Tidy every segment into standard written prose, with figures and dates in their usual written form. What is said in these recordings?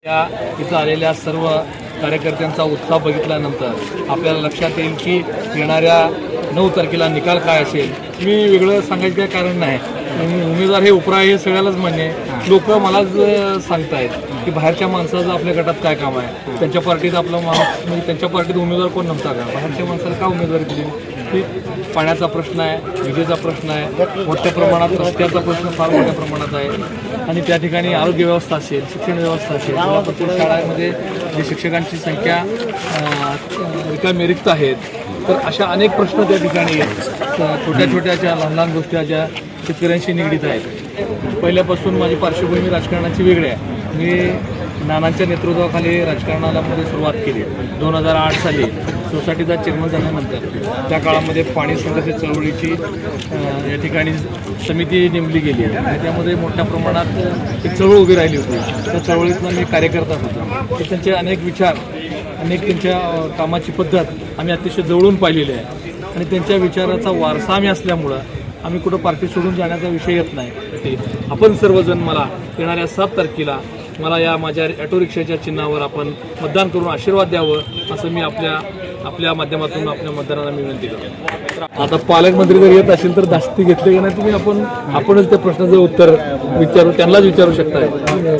इथं आलेल्या सर्व कार्यकर्त्यांचा उत्साह बघितल्यानंतर आपल्याला लक्षात येईल की येणाऱ्या 9 तारखेला निकाल काय असेल. मी वेगळं सांगायचं काय कारण नाही. उमेदवार हे उपरा हे सगळ्यालाच मान्य आहे. लोक मलाच सांगतायत की बाहेरच्या माणसाचं आपल्या गटात काय काम आहे, त्यांच्या पार्टीत आपला माणूस म्हणजे त्यांच्या पार्टीत उमेदवार कोण नव्हता का, बाहेरच्या माणसाला का उमेदवारी दिली. की पाण्याचा प्रश्न आहे, विजेचा प्रश्न आहे, मोठ्या प्रमाणात रस्त्याचा प्रश्न फार मोठ्या प्रमाणात आहे आणि त्या ठिकाणी आरोग्य व्यवस्था असेल, शिक्षण व्यवस्था असेल, प्रत्येक शाळांमध्ये जी शिक्षकांची संख्या रिकामी रिक्त आहेत. तर अशा अनेक प्रश्न त्या ठिकाणी छोट्या छोट्याच्या लहान लहान गोष्टी ज्या शेतकऱ्यांशी निगडीत आहेत. पहिल्यापासून माझी पार्श्वभूमी राजकारणाची वेगळी आहे. मी नानांच्या नेतृत्वाखाली राजकारणाला मध्ये सुरुवात केली. 2008 साली सोसायटीचा चेअरमन झाल्यानंतर त्या काळामध्ये पाणी संघर्ष चळवळीची या ठिकाणी समिती नेमली गेली आणि त्यामध्ये मोठ्या प्रमाणात एक चळवळ उभी राहिली होती. त्या चळवळीतनं मी कार्यकर्ता होतो. तर त्यांचे अनेक विचार, अनेक त्यांच्या कामाची पद्धत आम्ही अतिशय जवळून पाहिलेली आहे आणि त्यांच्या विचाराचा वारसा आम्ही असल्यामुळं आम्ही कुठं पार्टी सोडून जाण्याचा विषय येत नाही. आपण सर्वजण मला येणाऱ्या 7 तारखेला मला या माझ्या ऑटो रिक्षाच्या चिन्हावर आपण मतदान करून आशीर्वाद द्यावं असं मी आपल्या माध्यमातून आपल्या मतदारांना मी विनंती करतो. आता पालकमंत्री जर येत असेल तर दास्ती घेतले की नाही तुम्ही आपणच त्या प्रश्नाचं उत्तर त्यांनाच विचारू शकताय.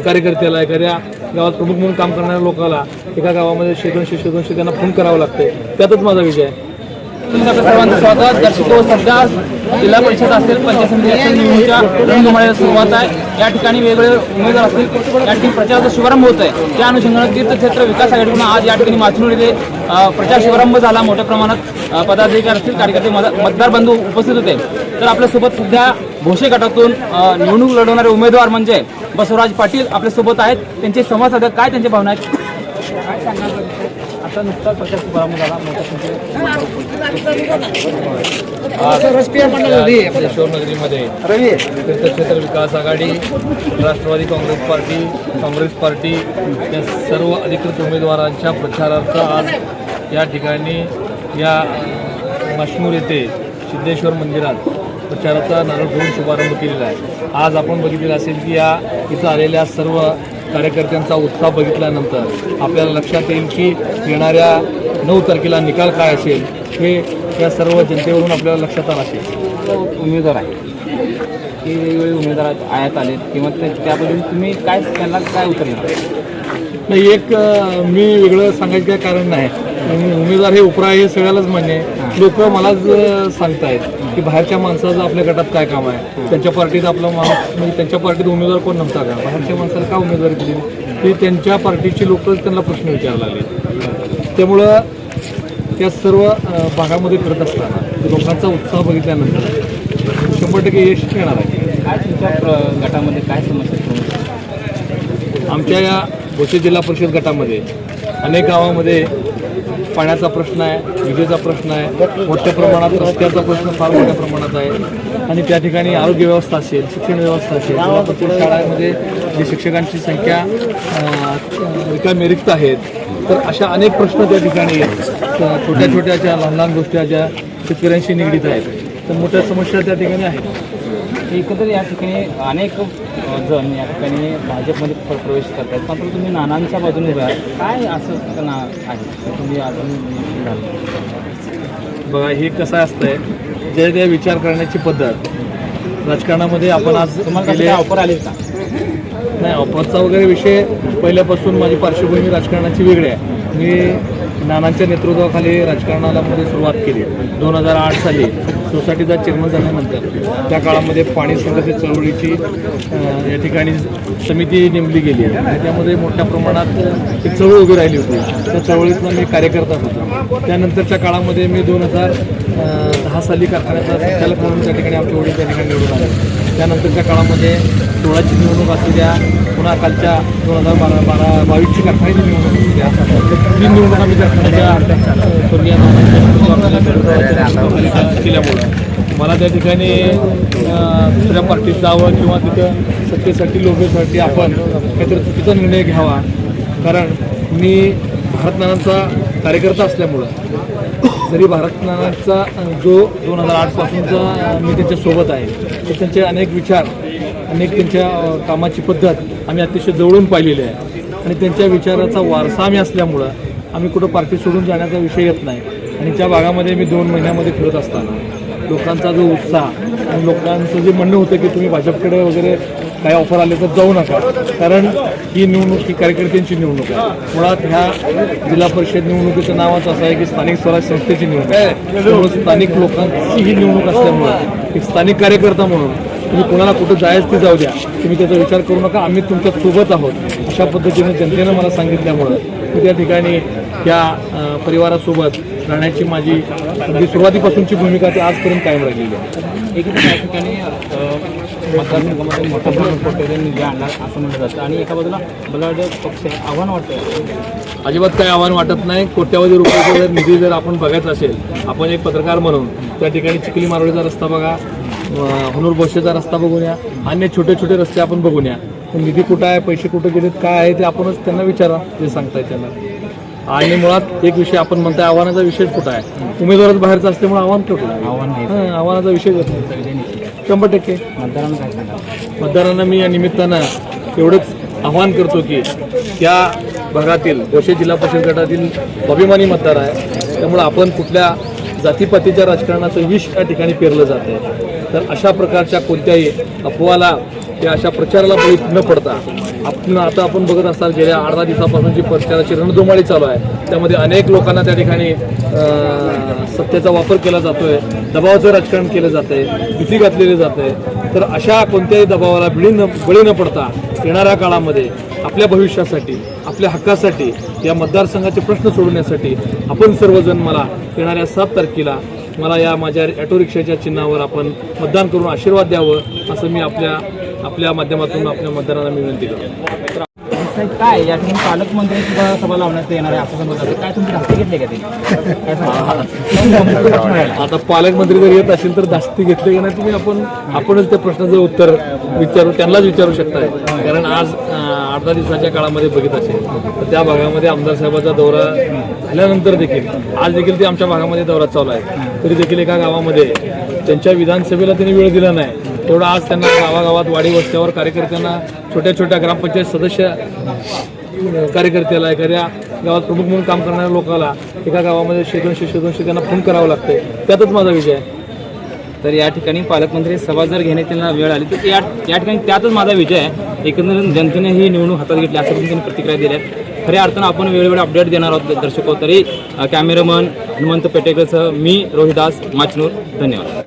कार्यकर्त्याला एखाद्या गावात प्रमुख म्हणून काम करणाऱ्या लोकांना एका गावामध्ये 100-200 त्यांना फोन करावं लागते. त्यातच माझा विजय आहे. सर्वांचं स्वागत. दर्शको, सध्या जिल्हा परिषद असेल, पंचायत समिती असेल, निवडणुकीच्या रणधुमाळीला सुरुवात आहे. या ठिकाणी वेगवेगळे उमेदवार असतील, या ठिकाणी प्रचाराचा शुभारंभ होत आहे. त्या अनुषंगाने तीर्थक्षेत्र विकास आघाडीकडून आज या ठिकाणी माचनूर येथे प्रचार शुभारंभ झाला. मोठ्या प्रमाणात पदाधिकारी असतील, कार्यकर्ते, मतदार बंधू उपस्थित होते. तर आपल्यासोबत सध्या भोसे गटातून निवडणूक लढवणारे उमेदवार म्हणजे बसवराज पाटील आपल्यासोबत आहेत. त्यांचे संवाद साधक काय त्यांच्या भावना आहेत काय सांगणार. आता नुकताच प्रचार शुभारंभ झाला. आपल्या शिवनगरीमध्ये तीर्थक्षेत्र विकास आघाडी, राष्ट्रवादी काँग्रेस पार्टी या सर्व अधिकृत उमेदवारांच्या प्रचारार्थ आज या ठिकाणी या माशनूर येथे सिद्धेश्वर मंदिरात प्रचाराचा नारळ घेऊन शुभारंभ केलेला आहे. आज आपण बघितलेलं असेल की इथं आलेल्या सर्व कार्यकर्त्यांचा उत्साह बघितल्यानंतर आपल्याला लक्षात येईल की येणाऱ्या 9 तारखेला निकाल काय असेल हे या सर्व जनतेवरून आपल्याला लक्षात आलं असेल. उमेदवार आहे की वेगवेगळे उमेदवार आयात आलेत किंवा त्याबद्दल तुम्ही काय त्यांना काय उत्तर नाही. एक मी वेगळं सांगायचं काय कारण नाही. उमेदवार हे उपरा हे सगळ्यालाच मान्य आहे. लोक मलाच सांगतायत की बाहेरच्या माणसाचं आपल्या गटात काय काम आहे, त्यांच्या पार्टीत आपला माणूस म्हणजे त्यांच्या पार्टीत उमेदवार कोण नव्हता का, बाहेरच्या माणसाला का उमेदवारी दिली. ते त्यांच्या पार्टीची लोक त्यांना प्रश्न विचारायला लागले. त्यामुळं त्या सर्व भागामध्ये फिरत असताना लोकांचा उत्साह बघितल्यानंतर 100% यश येणार आहे. काय तुमच्या गटामध्ये काय समस्या. आमच्या या भोसे जिल्हा परिषद गटामध्ये अनेक गावामध्ये पाण्याचा प्रश्न आहे, विजेचा प्रश्न आहे, मोठ्या प्रमाणात रस्त्याचा प्रश्न फार मोठ्या प्रमाणात आहे आणि त्या ठिकाणी आरोग्य व्यवस्था असेल, शिक्षण व्यवस्था असेल, प्रत्येक शाळांमध्ये जी शिक्षकांची संख्या रिकामी रिक्त आहेत. तर अशा अनेक प्रश्न त्या ठिकाणी छोट्या छोट्याच्या लहान लहान गोष्टी ज्या शेतकऱ्यांशी निगडीत आहेत. तर मोठ्या समस्या त्या ठिकाणी आहेत. एकत्र या ठिकाणी अनेक जण या ठिकाणी भाजपमध्ये प्रवेश करतात, मात्र तुम्ही नानांच्या बाजूने उभे आहात. काय असं ना आहे तुम्ही अजून बघा, हे कसं असतंय जे ते विचार करण्याची पद्धत राजकारणामध्ये आपण आज तुम्हाला ऑफर आली का नाही. ऑफरचा वगैरे विषय पहिल्यापासून माझी पार्श्वभूमी राजकारणाची वेगळी आहे. मी नानांच्या नेतृत्वाखाली राजकारणाला मध्ये सुरुवात केली. 2008 साली सोसायटीचा चेअरमन झाल्यानंतर त्या काळामध्ये पाणी संघर्ष चळवळीची या ठिकाणी समिती नेमली गेली आणि त्यामध्ये मोठ्या प्रमाणात एक चळवळ उभी राहिली होती. त्या चळवळीतनं मी कार्यकर्ता होतो. त्यानंतरच्या काळामध्ये मी 2010 साली कारखान्याचा संचालक म्हणून त्या ठिकाणी आमच्या वडील त्या ठिकाणी निवडून आले. त्यानंतरच्या काळामध्ये 16ची निवडणूक असू द्या, पुन्हा कालच्या 2022ची कारखान्याची निवडणूक असू द्या, 3 निवडणूक आम्ही कारखान्याच्या स्वर्गीय केल्यामुळं मला त्या ठिकाणी दुसऱ्या पार्टीत जावं किंवा तिथं सत्तेसाठी लोकसाठी आपण काहीतरी चुकीचा निर्णय घ्यावा. कारण मी भारत नानांचा कार्यकर्ता असल्यामुळं जरी भारत नानांचा जो 2008 पासूनचा मी त्यांच्यासोबत आहे, तर त्यांचे अनेक विचार, अनेक त्यांच्या कामाची पद्धत आम्ही अतिशय जवळून पाहिलेली आहे. आणि त्यांच्या विचाराचा वारसा आम्ही असल्यामुळं आम्ही कुठं पार्टी सोडून जाण्याचा विषय येत नाही. आणि त्या भागामध्ये मी 2 महिन्यामध्ये फिरत असताना लोकांचा जो उत्साह आणि लोकांचं जे म्हणणं होतं की तुम्ही भाजपकडे वगैरे काही ऑफर आले तर जाऊ नका, कारण ही निवडणूक ही कार्यकर्त्यांची निवडणूक आहे. मुळात ह्या जिल्हा परिषद निवडणुकीचं नावच असं आहे की स्थानिक स्वराज्य संस्थेची निवडणूक आहे. त्यामुळे स्थानिक लोकांची ही निवडणूक असल्यामुळं एक स्थानिक कार्यकर्ता म्हणून तुम्ही कोणाला कुठं जायचं ते जाऊ द्या, तुम्ही त्याचा विचार करू नका, आम्ही तुमच्या सोबत आहोत, अशा पद्धतीने जनतेनं मला सांगितल्यामुळं मी त्या ठिकाणी त्या परिवारासोबत राहण्याची माझी अगदी सुरुवातीपासूनची भूमिका ती आजपर्यंत कायम राहिलेली आहे. एकीकडे या ठिकाणी मतदारसंघामध्ये मोठा प्रमाणात कोट्यवधी निधी आणणार असं म्हटलं जातं आणि एका बाजूला बलाढ्य पक्ष आहे, आव्हान वाटतं. अजिबात काही आव्हान वाटत नाही. कोट्यावधी रुपयाचा जर निधी जर आपण बघायचा असेल, आपण एक पत्रकार म्हणून त्या ठिकाणी चिखली मारोळीचा रस्ता बघा, हुनूर बोशेचा रस्ता बघून या, अन्य छोटे छोटे रस्ते आपण बघून या. पण निधी कुठं आहे, पैसे कुठं गेलेत, काय आहे ते आपणच त्यांना विचारा, जे सांगताय त्यांना. आणि मुळात एक विषय आपण म्हणताय आव्हानाचा विषय कुठं आहे, उमेदवारच बाहेरचा असल्यामुळे आव्हान कुठं आहे, आव्हान नाही, आव्हानाचा विषय येत नाही. 100% मतदारांना काय सांगा. मतदारांना मी या निमित्तानं एवढंच आव्हान करतो की त्या भागातील बोशे जिल्हा परिषद गटातील स्वाभिमानी मतदार आहे, त्यामुळे आपण कुठल्या जातीपातीच्या राजकारणाचं विष या ठिकाणी पेरलं जात आहे. तर अशा प्रकारच्या कोणत्याही अफवाला या अशा प्रचाराला बळी न पडता आपण बघत असाल गेल्या 8-10 दिवसापासूनची प्रचाराची रणधुमाळी चालू आहे. त्यामध्ये अनेक लोकांना त्या ठिकाणी सत्तेचा वापर केला जातोय, दबावाचं राजकारण केलं जात आहे, भीती घातलेली जात आहे. तर अशा कोणत्याही दबावाला बळी न पडता येणाऱ्या काळामध्ये आपल्या भविष्यासाठी, आपल्या हक्कासाठी, या मतदारसंघाचे प्रश्न सोडवण्यासाठी आपण सर्वजण मला येणाऱ्या 7 तारखेला मला या माझ्या ऑटो रिक्षाच्या चिन्हावर आपण मतदान करून आशीर्वाद द्यावं असं मी आपल्या माध्यमातून आपल्या मतदारांना मी विनंती करतो. काय या ठिकाणी पालकमंत्री सभा लावण्यात येणार आहे असं समजत आहे, काय तुम्ही धास्ती घेतले का ते? आता पालकमंत्री जर येत असेल तर धास्ती घेतली का नाही तुम्ही आपणच त्या प्रश्नाचं उत्तर त्यांनाच विचारू शकताय. कारण आज 8-10 दिवसाच्या काळामध्ये बघित असेल तर त्या भागामध्ये आमदार साहेबाचा दौरा झाल्यानंतर देखील आज देखील ते आमच्या भागामध्ये दौरा चालू आहे, तरी देखील एका गावामध्ये त्यांच्या विधानसभेला त्यांनी वेळ दिला नाही. तेवढं आज त्यांना गावागावात वाडी वस्त्यावर कार्यकर्त्यांना, छोट्या छोट्या ग्रामपंचायत सदस्य कार्यकर्त्याला, एखाद्या गावात प्रमुख म्हणून काम करणाऱ्या लोकांना एका गावामध्ये 100-200 त्यांना फोन करावं लागतंय. त्यातच माझा विजय आहे. तर या ठिकाणी पालकमंत्री सभा जर घेण्यात त्यांना वेळ आली तर या ठिकाणी त्यातच माझा विजय आहे. एकंदरीत जनतेने ही निवडणूक हातात घेतली असं त्यांनी प्रतिक्रिया दिल्या आहेत. खऱ्या अर्थानं आपण वेळोवेळी अपडेट देणार आहोत दर्शको. तरी कॅमेरामन हनुमंत पेटेकरसह मी रोहिदास माचनूर, धन्यवाद.